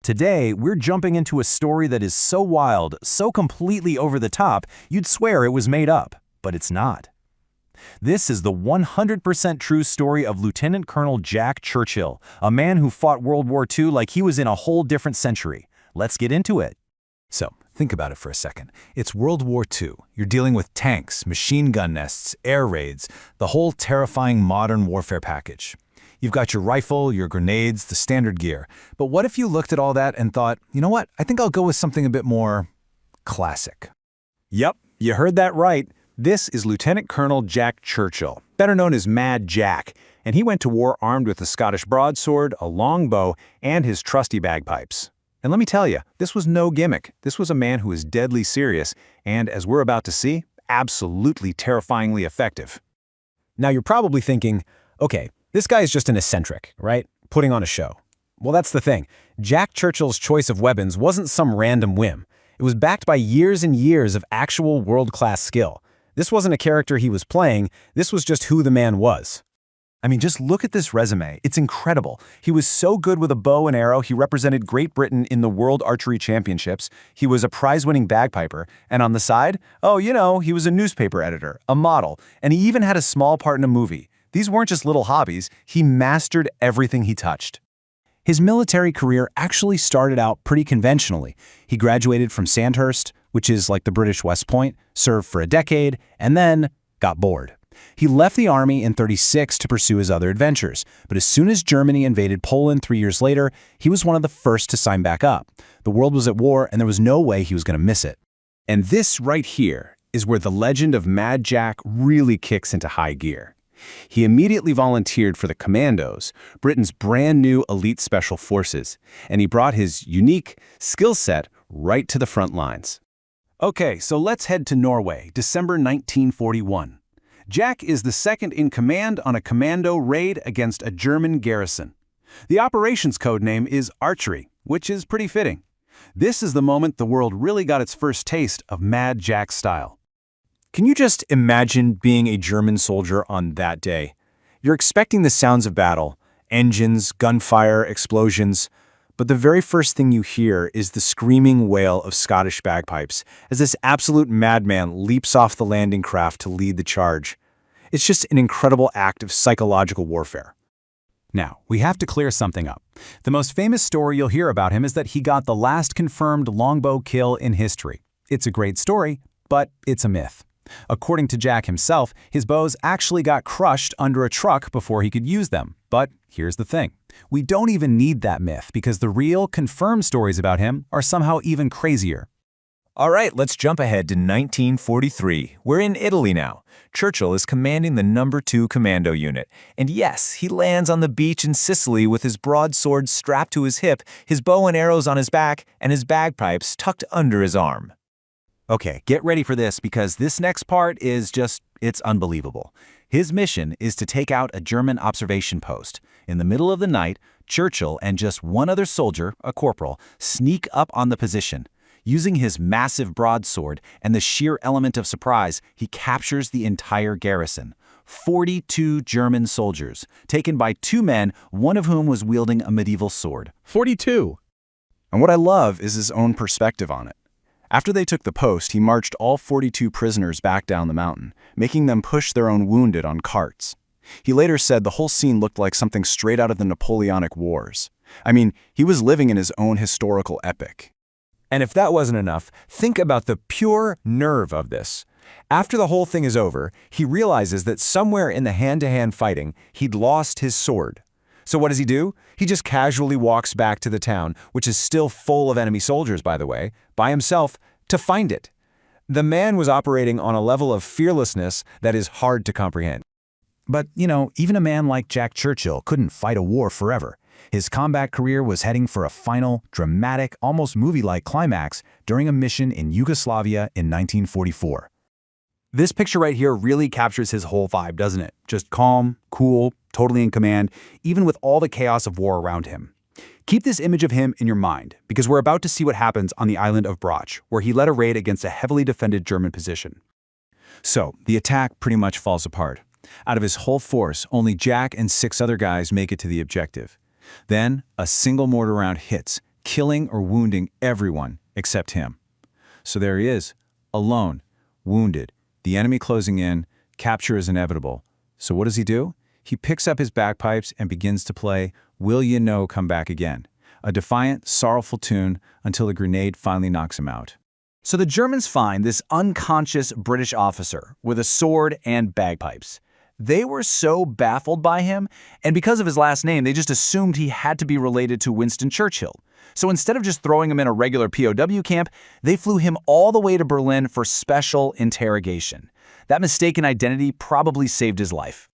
Today, we're jumping into a story that is so wild, so completely over the top, you'd swear it was made up, but it's not. This is the 100% true story of Lieutenant Colonel Jack Churchill, a man who fought World War II like he was in a whole different century. Let's get into it. So, think about it for a second. It's World War II. You're dealing with tanks, machine gun nests, air raids, the whole terrifying modern warfare package. You've got your rifle, your grenades, the standard gear. But what if you looked at all that and thought, you know what, I think I'll go with something a bit more classic? Yep, you heard that right. This is Lieutenant Colonel Jack Churchill, better known as Mad Jack, and he went to war armed with a Scottish broadsword, a longbow, and his trusty bagpipes. And let me tell you, this was no gimmick. This was a man who was deadly serious and, as we're about to see, absolutely terrifyingly effective. Now you're probably thinking, okay, this guy is just an eccentric, right? Putting on a show. Well, that's the thing. Jack Churchill's choice of weapons wasn't some random whim. It was backed by years and years of actual world-class skill. This wasn't a character he was playing, this was just who the man was. I mean, just look at this resume. It's incredible. He was so good with a bow and arrow, he represented Great Britain in the World Archery Championships. He was a prize-winning bagpiper. And on the side, oh, you know, he was a newspaper editor, a model, and he even had a small part in a movie. These weren't just little hobbies. He mastered everything he touched. His military career actually started out pretty conventionally. He graduated from Sandhurst, which is like the British West Point, served for a decade, and then got bored. He left the army in '36 to pursue his other adventures, but as soon as Germany invaded Poland 3 years later, he was one of the first to sign back up. The world was at war, and there was no way he was going to miss it. And this right here is where the legend of Mad Jack really kicks into high gear. He immediately volunteered for the Commandos, Britain's brand new elite special forces, and he brought his unique skill set right to the front lines. Okay, so let's head to Norway, December 1941. Jack is the second in command on a Commando raid against a German garrison. The operations code name is Archery, which is pretty fitting. This is the moment the world really got its first taste of Mad Jack style. Can you just imagine being a German soldier on that day? You're expecting the sounds of battle, engines, gunfire, explosions, but the very first thing you hear is the screaming wail of Scottish bagpipes as this absolute madman leaps off the landing craft to lead the charge. It's just an incredible act of psychological warfare. Now, we have to clear something up. The most famous story you'll hear about him is that he got the last confirmed longbow kill in history. It's a great story, but it's a myth. According to Jack himself, his bows actually got crushed under a truck before he could use them. But here's the thing. We don't even need that myth because the real, confirmed stories about him are somehow even crazier. All right, let's jump ahead to 1943. We're in Italy now. Churchill is commanding the No. 2 Commando unit. And yes, he lands on the beach in Sicily with his broadsword strapped to his hip, his bow and arrows on his back, and his bagpipes tucked under his arm. Okay, get ready for this because this next part is it's unbelievable. His mission is to take out a German observation post. In the middle of the night, Churchill and just one other soldier, a corporal, sneak up on the position. Using his massive broadsword and the sheer element of surprise, he captures the entire garrison. 42 German soldiers, taken by 2 men, one of whom was wielding a medieval sword. 42! And what I love is his own perspective on it. After they took the post, he marched all 42 prisoners back down the mountain, making them push their own wounded on carts. He later said the whole scene looked like something straight out of the Napoleonic Wars. I mean, he was living in his own historical epic. And if that wasn't enough, think about the pure nerve of this. After the whole thing is over, he realizes that somewhere in the hand-to-hand fighting, he'd lost his sword. So what does he do? He just casually walks back to the town, which is still full of enemy soldiers, by the way, by himself, to find it. The man was operating on a level of fearlessness that is hard to comprehend. But, you know, even a man like Jack Churchill couldn't fight a war forever. His combat career was heading for a final, dramatic, almost movie-like climax during a mission in Yugoslavia in 1944. This picture right here really captures his whole vibe, doesn't it? Just calm, cool, totally in command, even with all the chaos of war around him. Keep this image of him in your mind, because we're about to see what happens on the island of Broch, where he led a raid against a heavily defended German position. So, the attack pretty much falls apart. Out of his whole force, only Jack and 6 other guys make it to the objective. Then, a single mortar round hits, killing or wounding everyone except him. So there he is, alone, wounded, the enemy closing in, capture is inevitable. So what does he do? He picks up his bagpipes and begins to play Will You Know Come Back Again, a defiant, sorrowful tune until a grenade finally knocks him out. So the Germans find this unconscious British officer with a sword and bagpipes. They were so baffled by him, and because of his last name, they just assumed he had to be related to Winston Churchill. So instead of just throwing him in a regular POW camp, they flew him all the way to Berlin for special interrogation. That mistaken identity probably saved his life.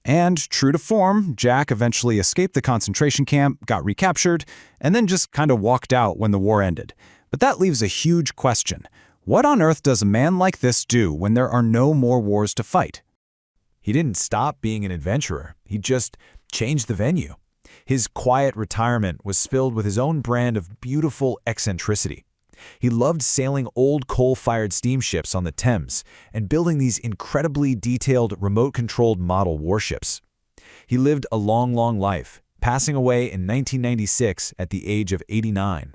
And true to form, Jack eventually escaped the concentration camp, got recaptured, and then just kind of walked out when the war ended. But that leaves a huge question. What on earth does a man like this do when there are no more wars to fight? He didn't stop being an adventurer. He just changed the venue. His quiet retirement was filled with his own brand of beautiful eccentricity. He loved sailing old coal-fired steamships on the Thames and building these incredibly detailed remote-controlled model warships. He lived a long, long life, passing away in 1996 at the age of 89.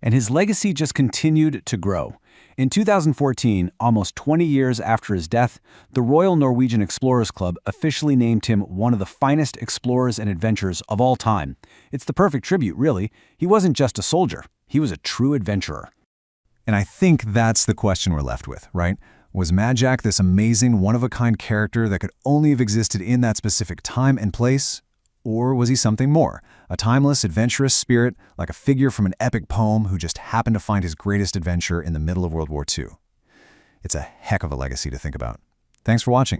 And his legacy just continued to grow. In 2014, almost 20 years after his death, the Royal Norwegian Explorers Club officially named him one of the finest explorers and adventurers of all time. It's the perfect tribute, really. He wasn't just a soldier. He was a true adventurer. And I think that's the question we're left with, right? Was Mad Jack this amazing, one-of-a-kind character that could only have existed in that specific time and place? Or was he something more? A timeless, adventurous spirit, like a figure from an epic poem who just happened to find his greatest adventure in the middle of World War II? It's a heck of a legacy to think about. Thanks for watching.